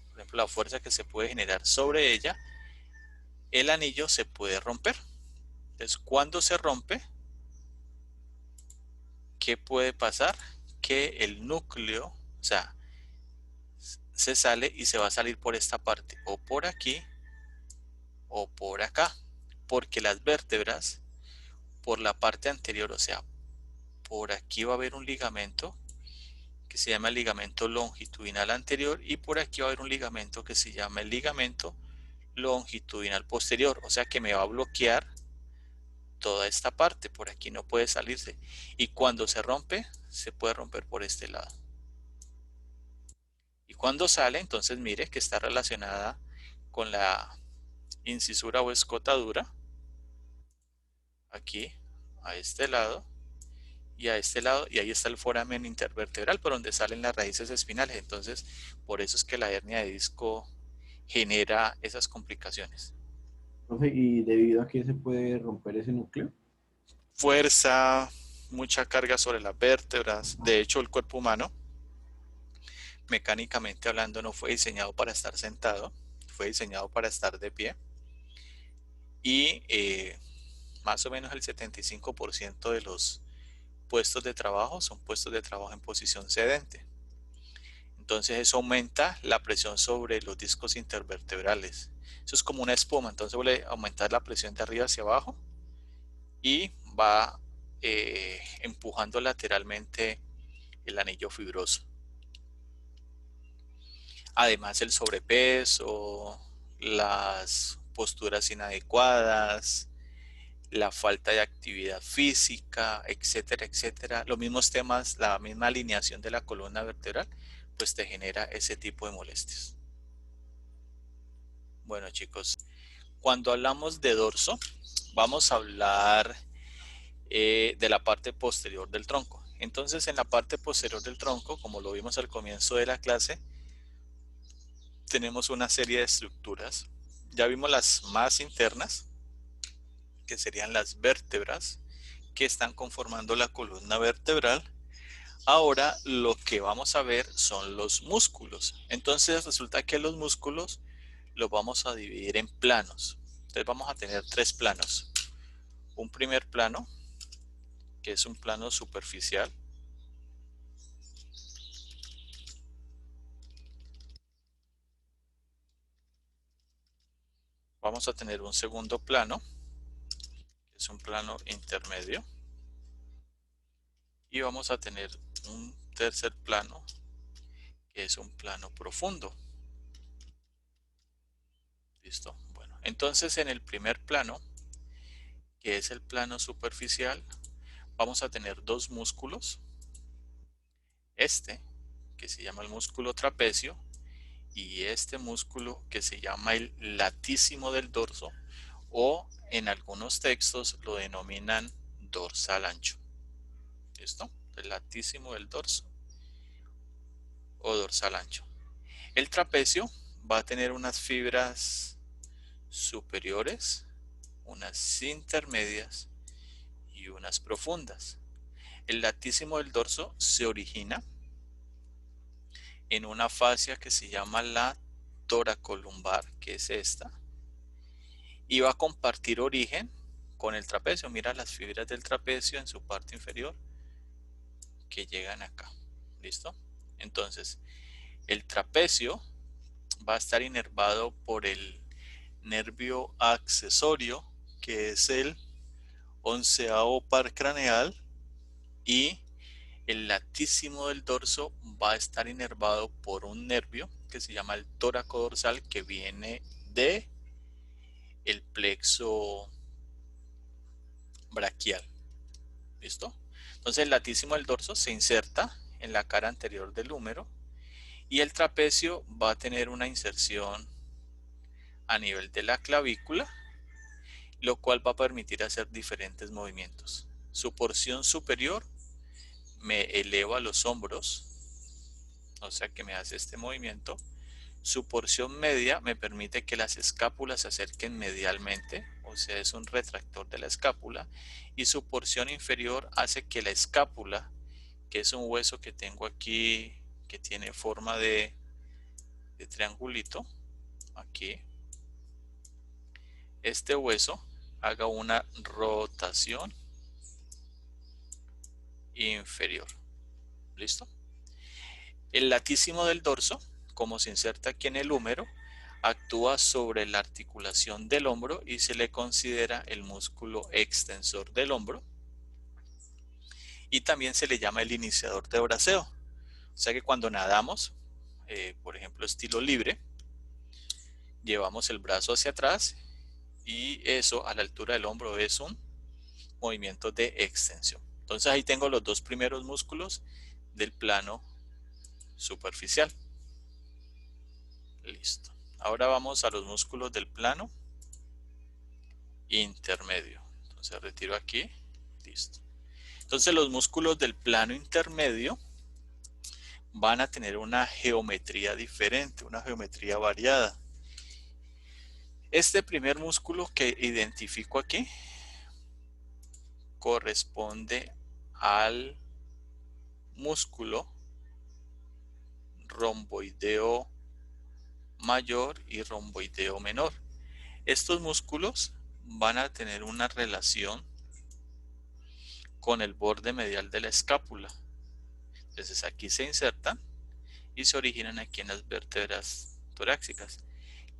por ejemplo, la fuerza que se puede generar sobre ella, el anillo se puede romper. Entonces, cuando se rompe, ¿qué puede pasar? Que el núcleo, o sea, se sale y se va a salir por esta parte, o por aquí, o por acá, porque las vértebras, por la parte anterior, o sea, por aquí va a haber un ligamento que se llama el ligamento longitudinal anterior y por aquí va a haber un ligamento que se llama el ligamento longitudinal posterior, o sea que me va a bloquear toda esta parte, por aquí no puede salirse, y cuando se rompe, se puede romper por este lado. Y cuando sale, entonces mire que está relacionada con la incisura o escotadura, aquí, a este lado, y a este lado, y ahí está el foramen intervertebral por donde salen las raíces espinales. Entonces, por eso es que la hernia de disco genera esas complicaciones. Profe, ¿y debido a qué se puede romper ese núcleo? Fuerza, mucha carga sobre las vértebras. De hecho, el cuerpo humano, mecánicamente hablando, no fue diseñado para estar sentado, fue diseñado para estar de pie. Y más o menos el 75% de los puestos de trabajo son puestos de trabajo en posición sedente. Entonces eso aumenta la presión sobre los discos intervertebrales. Eso es como una espuma, entonces vuelve a aumentar la presión de arriba hacia abajo y va empujando lateralmente el anillo fibroso. Además el sobrepeso, las posturas inadecuadas, la falta de actividad física, etcétera, etcétera. Los mismos temas, la misma alineación de la columna vertebral, pues te genera ese tipo de molestias. Bueno, chicos, cuando hablamos de dorso, vamos a hablar de la parte posterior del tronco. Entonces, en la parte posterior del tronco, como lo vimos al comienzo de la clase, tenemos una serie de estructuras Ya vimos las más internas, que serían las vértebras que están conformando la columna vertebral. Ahora lo que vamos a ver son los músculos. Entonces resulta que los músculos los vamos a dividir en planos. Entonces vamos a tener 3 planos. Un primer plano, que es un plano superficial. Vamos a tener un segundo plano, que es un plano intermedio. Y vamos a tener un tercer plano, que es un plano profundo. ¿Listo? Bueno, entonces en el primer plano, que es el plano superficial, vamos a tener 2 músculos. Este, que se llama el músculo trapecio, y este músculo que se llama el latísimo del dorso, o en algunos textos lo denominan dorsal ancho. ¿Listo? El latísimo del dorso o dorsal ancho. El trapecio va a tener unas fibras superiores, unas intermedias y unas profundas. El latísimo del dorso se origina en una fascia que se llama la toracolumbar, que es esta, y va a compartir origen con el trapecio. Mira las fibras del trapecio en su parte inferior que llegan acá. ¿Listo? Entonces, el trapecio va a estar inervado por el nervio accesorio, que es el 11º par craneal, y el latísimo del dorso va a estar inervado por un nervio que se llama el tóraco-dorsal, que viene de el plexo braquial. ¿Listo? Entonces el latísimo del dorso se inserta en la cara anterior del húmero, y el trapecio va a tener una inserción a nivel de la clavícula, lo cual va a permitir hacer diferentes movimientos. Su porción superior me eleva los hombros, o sea que me hace este movimiento. Su porción media me permite que las escápulas se acerquen medialmente, o sea, es un retractor de la escápula. Y su porción inferior hace que la escápula, que es un hueso que tengo aquí, que tiene forma de triangulito, aquí, este hueso haga una rotación inferior. ¿Listo? El latísimo del dorso, como se inserta aquí en el húmero, actúa sobre la articulación del hombro y se le considera el músculo extensor del hombro, y también se le llama el iniciador de braceo. O sea que cuando nadamos, por ejemplo estilo libre, llevamos el brazo hacia atrás, y eso a la altura del hombro es un movimiento de extensión. Entonces ahí tengo los 2 primeros músculos del plano superficial. Listo. Ahora vamos a los músculos del plano intermedio. Entonces retiro aquí. Listo. Entonces los músculos del plano intermedio van a tener una geometría diferente, una geometría variada. Este primer músculo que identifico aquí corresponde al músculo romboideo mayor y romboideo menor. Estos músculos van a tener una relación con el borde medial de la escápula. Entonces aquí se insertan y se originan aquí en las vértebras torácicas.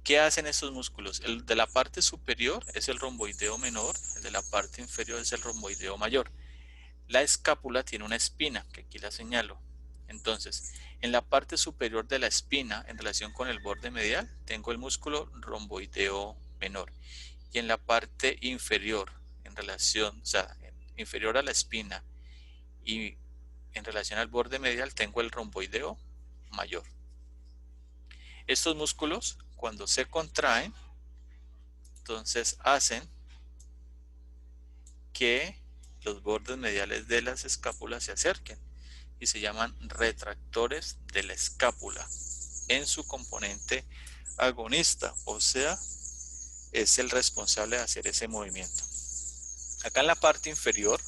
¿Qué hacen estos músculos? El de la parte superior es el romboideo menor, el de la parte inferior es el romboideo mayor. La escápula tiene una espina, que aquí la señalo. Entonces, en la parte superior de la espina, en relación con el borde medial, tengo el músculo romboideo menor. Y en la parte inferior, en relación, o sea, inferior a la espina y en relación al borde medial, tengo el romboideo mayor. Estos músculos, cuando se contraen, entonces hacen que los bordes mediales de las escápulas se acerquen y se llaman retractores de la escápula en su componente agonista, o sea, es el responsable de hacer ese movimiento. Acá en la parte inferior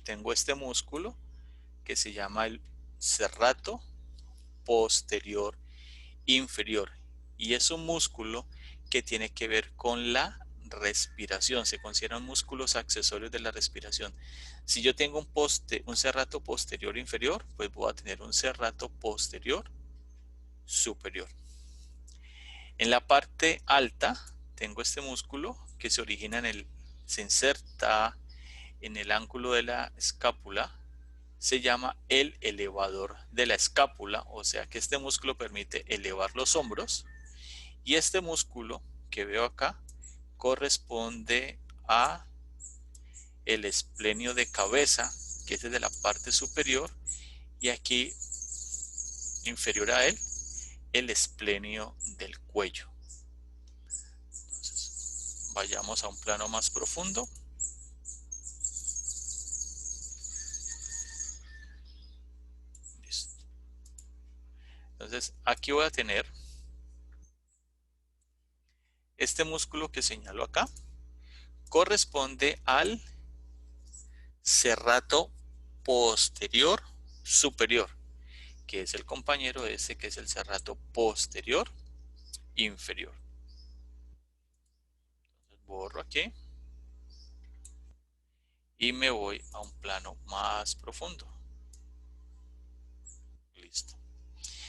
tengo este músculo que se llama el serrato posterior inferior, y es un músculo que tiene que ver con la respiración. Se consideran músculos accesorios de la respiración. Si yo tengo un serrato posterior inferior, pues voy a tener un serrato posterior superior. En la parte alta tengo este músculo que se origina se inserta en el ángulo de la escápula. Se llama el elevador de la escápula, o sea que este músculo permite elevar los hombros, y este músculo que veo acá corresponde a el esplenio de cabeza, que es de la parte superior, y aquí inferior a él, el esplenio del cuello. Entonces, vayamos a un plano más profundo. Listo. Entonces, aquí voy a tener este músculo que señalo acá, corresponde al serrato posterior superior, que es el compañero ese que es el serrato posterior inferior. Entonces borro aquí y me voy a un plano más profundo. Listo.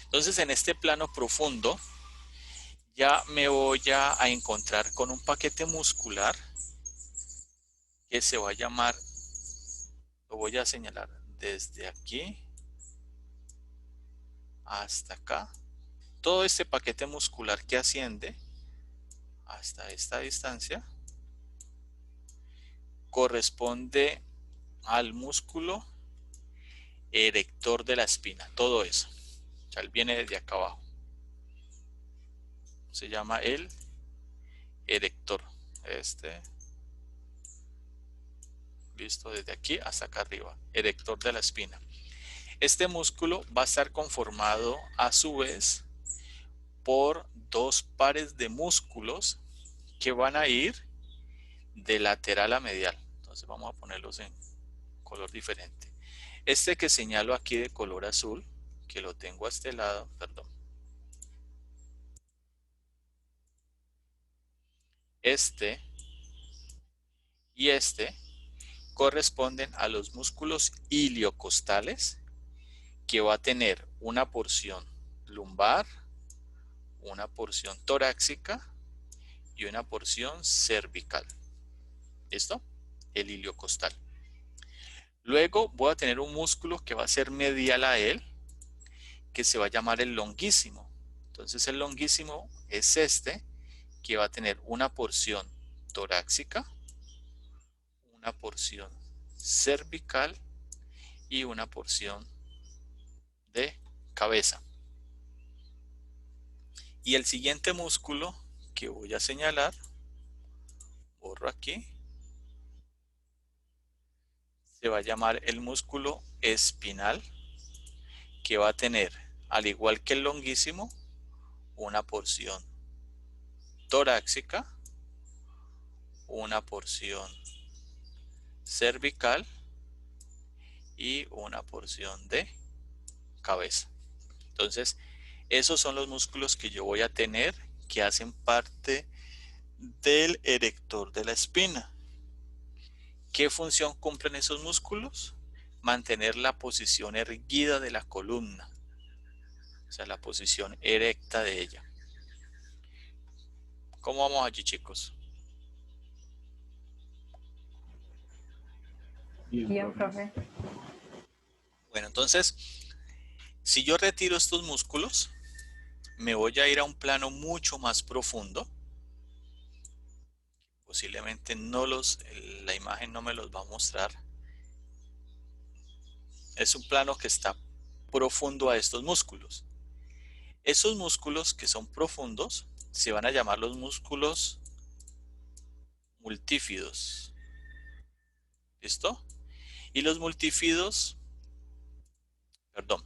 Entonces en este plano profundo ya me voy a encontrar con un paquete muscular que se va a llamar, lo voy a señalar desde aquí hasta acá. Todo este paquete muscular que asciende hasta esta distancia corresponde al músculo erector de la espina. Todo eso. O sea, él viene desde acá abajo. Se llama el erector. Listo, desde aquí hasta acá arriba. Erector de la espina. Este músculo va a estar conformado a su vez por dos pares de músculos que van a ir de lateral a medial. Entonces vamos a ponerlos en color diferente. Este que señalo aquí de color azul, que lo tengo a este lado, perdón. Este y este corresponden a los músculos iliocostales, que va a tener una porción lumbar, una porción torácica y una porción cervical. ¿Listo? El iliocostal. Luego voy a tener un músculo que va a ser medial a él, que se va a llamar el longuísimo. Entonces el longuísimo es este, que va a tener una porción torácica, una porción cervical y una porción de cabeza. Y el siguiente músculo que voy a señalar, borro aquí, se va a llamar el músculo espinal, que va a tener, al igual que el longuísimo, una porción torácica, una porción cervical y una porción de cabeza. Entonces, esos son los músculos que yo voy a tener que hacen parte del erector de la espina. ¿Qué función cumplen esos músculos? Mantener la posición erguida de la columna, o sea, la posición erecta de ella. ¿Cómo vamos allí, chicos? Bien, profe. Bueno, entonces, si yo retiro estos músculos, me voy a ir a un plano mucho más profundo. Posiblemente la imagen no me los va a mostrar. Es un plano que está profundo a estos músculos. Esos músculos que son profundos se van a llamar los músculos multífidos. ¿Listo? Y los multífidos, perdón,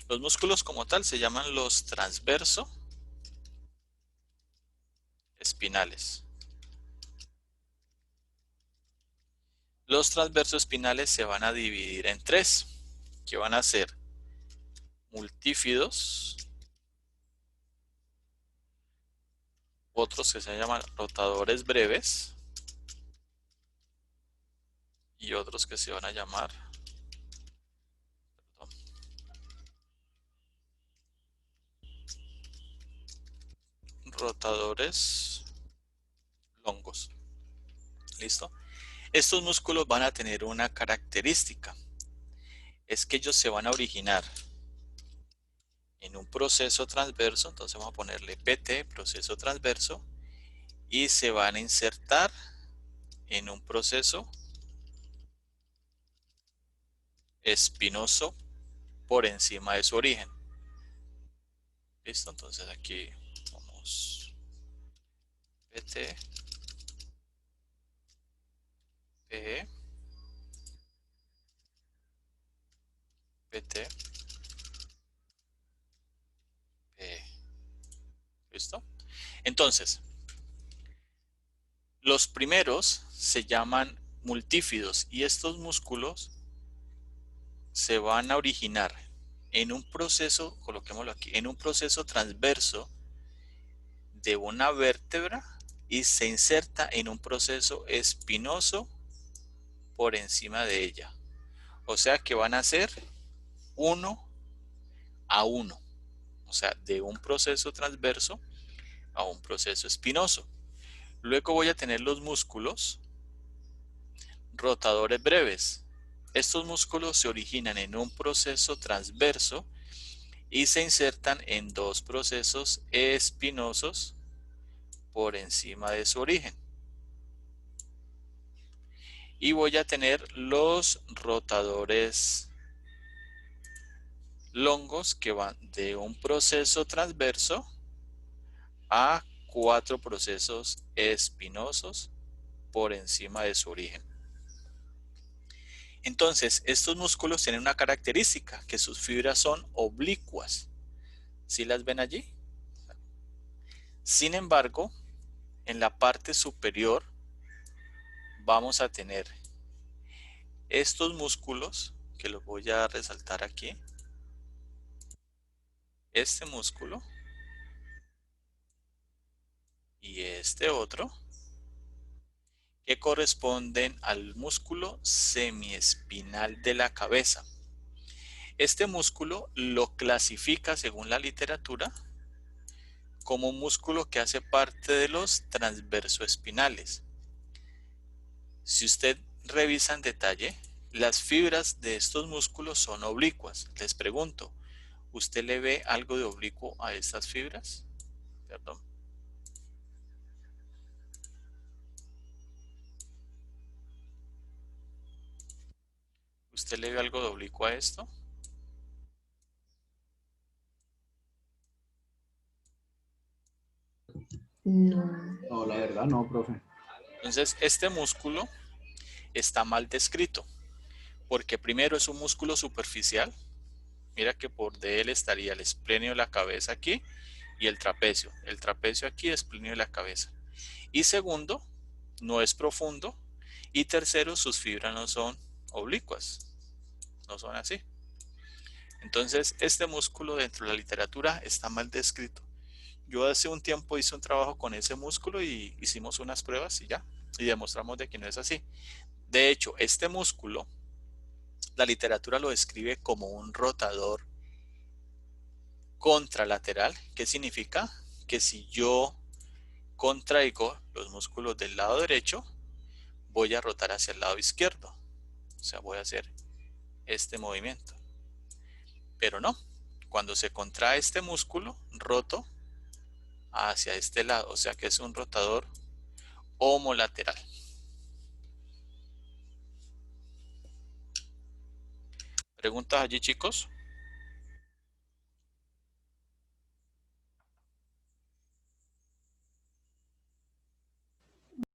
los músculos como tal se llaman los transverso espinales. Los transversos espinales se van a dividir en tres, que van a ser multífidos, otros que se llaman rotadores breves y otros que se van a llamar rotadores longos. ¿Listo? Estos músculos van a tener una característica, es que ellos se van a originar en un proceso transverso, entonces vamos a ponerle PT, proceso transverso, y se van a insertar en un proceso espinoso por encima de su origen. ¿Listo? Entonces aquí vamos PT, PE, PT, PE. ¿Listo? Entonces, los primeros se llaman multífidos y estos músculos se van a originar en un proceso, coloquémoslo aquí, en un proceso transverso de una vértebra y se inserta en un proceso espinoso por encima de ella. O sea que van a ser 1 a 1. O sea, de un proceso transverso a un proceso espinoso. Luego voy a tener los músculos rotadores breves. Estos músculos se originan en un proceso transverso y se insertan en dos procesos espinosos por encima de su origen. Y voy a tener los rotadores longos que van de un proceso transverso a 4 procesos espinosos por encima de su origen. Entonces, estos músculos tienen una característica, que sus fibras son oblicuas. ¿Sí las ven allí? Sin embargo, en la parte superior vamos a tener estos músculos, que los voy a resaltar aquí. Este músculo y este otro, que corresponden al músculo semiespinal de la cabeza. Este músculo lo clasifica, según la literatura, como un músculo que hace parte de los transversoespinales. Si usted revisa en detalle, las fibras de estos músculos son oblicuas. Les pregunto, ¿usted le ve algo de oblicuo a estas fibras? Perdón. ¿Usted le ve algo de oblicuo a esto? No. No, la verdad no, profe. Entonces, este músculo está mal descrito, porque primero es un músculo superficial. Mira que por de él estaría el esplenio de la cabeza aquí y el trapecio. El trapecio aquí, esplenio de la cabeza. Y segundo, no es profundo. Y tercero, sus fibras no son oblicuas. No son así. Entonces, este músculo dentro de la literatura está mal descrito. Yo hace un tiempo hice un trabajo con ese músculo y hicimos unas pruebas y ya. Y demostramos de que no es así. De hecho, este músculo, la literatura lo describe como un rotador contralateral. ¿Qué significa? Que si yo contraigo los músculos del lado derecho, voy a rotar hacia el lado izquierdo. O sea, voy a hacer este movimiento. Pero no, cuando se contrae este músculo, roto hacia este lado. O sea que es un rotador homolateral. ¿Preguntas allí, chicos?